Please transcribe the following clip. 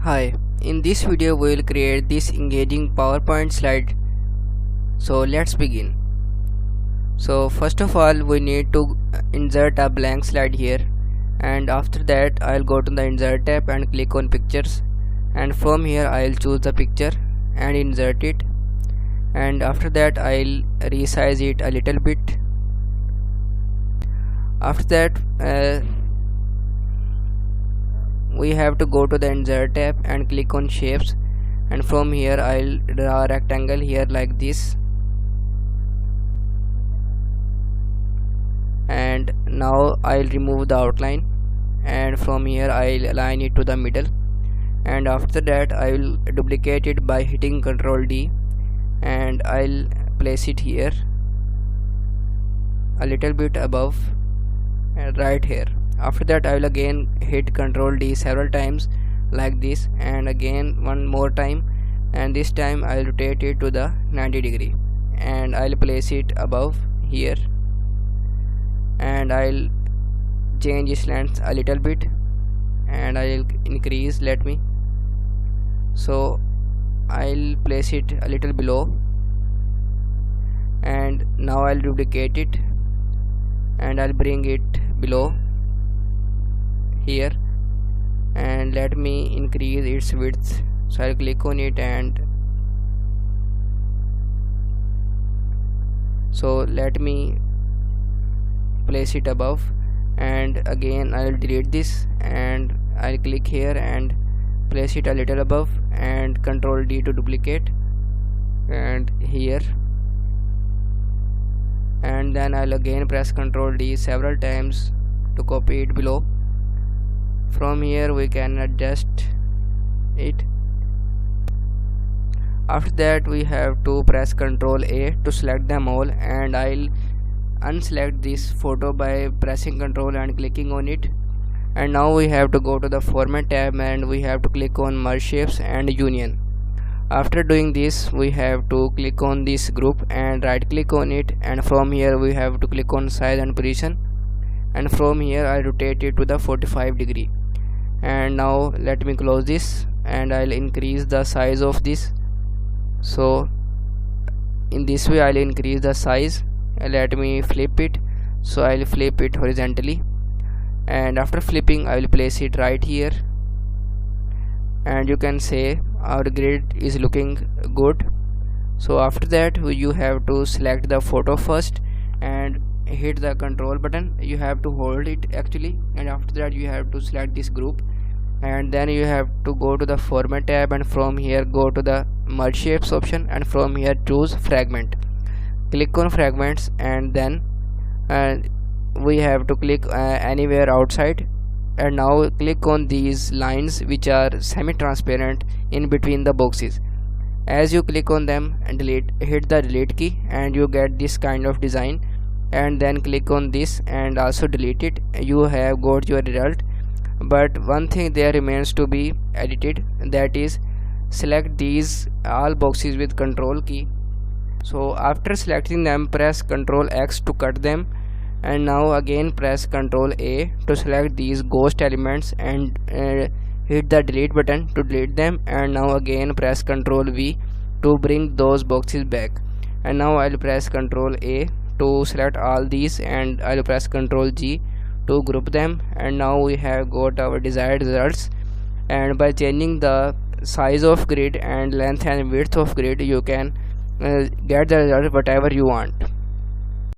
Hi, in this video we will create this engaging PowerPoint slide. So let's begin. So first of all we need to insert a blank slide here, and after that I'll go to the insert tab and click on pictures, and from here I'll choose the picture and insert it, and after that I'll resize it a little bit. After that we have to go to the insert tab and click on shapes, and from here I'll draw a rectangle here like this, and now I'll remove the outline, and from here I'll align it to the middle, and after that I will duplicate it by hitting Ctrl D, and I'll place it here a little bit above and right here. After that I will again hit Ctrl D several times like this, and again one more time, and this time I'll rotate it to the 90 degree, and I'll place it above here, and I'll change its length a little bit, and I'll increase, so I'll place it a little below, and now I'll duplicate it and I'll bring it below here, and let me increase its width. So I'll click on it, and so let me place it above, and again I'll delete this, and I'll click here and place it a little above, and Ctrl D to duplicate, and here, and then I'll again press Ctrl D several times to copy it below. From here we can adjust it. After that we have to press Ctrl A to select them all, and I'll unselect this photo by pressing Ctrl and clicking on it. And now we have to go to the format tab, and we have to click on merge shapes and union. After doing this we have to click on this group and right click on it, and from here we have to click on size and position, and from here I rotate it to the 45 degree. And now let me close this, and I'll increase the size of this. So in this way I'll increase the size, and let me flip it. So I'll flip it horizontally, and after flipping I will place it right here, and you can say our grid is looking good. So after that you have to select the photo first and hit the control button. You have to hold it actually, and after that you have to select this group, and then you have to go to the format tab, and from here go to the merge shapes option, and from here choose fragment, click on fragments, and then we have to click anywhere outside, and now click on these lines which are semi-transparent in between the boxes. As you click on them and hit the delete key, and you get this kind of design, and then click on this and also delete it. You have got your result, but one thing there remains to be edited, that is select these all boxes with Ctrl key. So after selecting them, press Ctrl X to cut them, and now again press Ctrl A to select these ghost elements, and hit the delete button to delete them, and now again press Ctrl V to bring those boxes back, and now I'll press Ctrl A to select all these, and I'll press Ctrl G to group them, and now we have got our desired results. And by changing the size of grid and length and width of grid, you can get the result whatever you want.